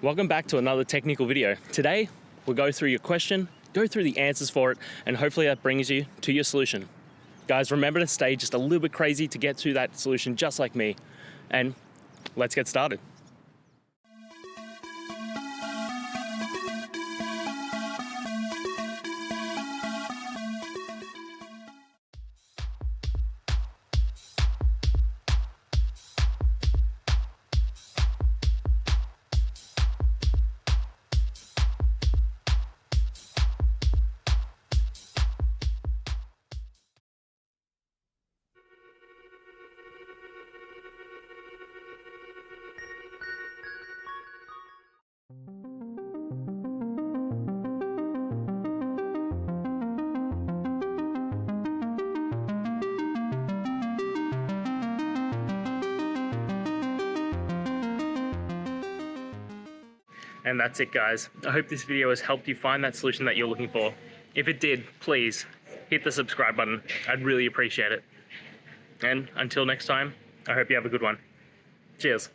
Welcome back to another technical video. Today, we'll go through your question, go through the answers for it, and hopefully that brings you to your solution. Guys, remember to stay just a little bit crazy to get to that solution just like me. And let's get started. And that's it, guys. I hope this video has helped you find that solution that you're looking for. If it did, please hit the subscribe button. I'd really appreciate it. And until next time, I hope you have a good one. Cheers.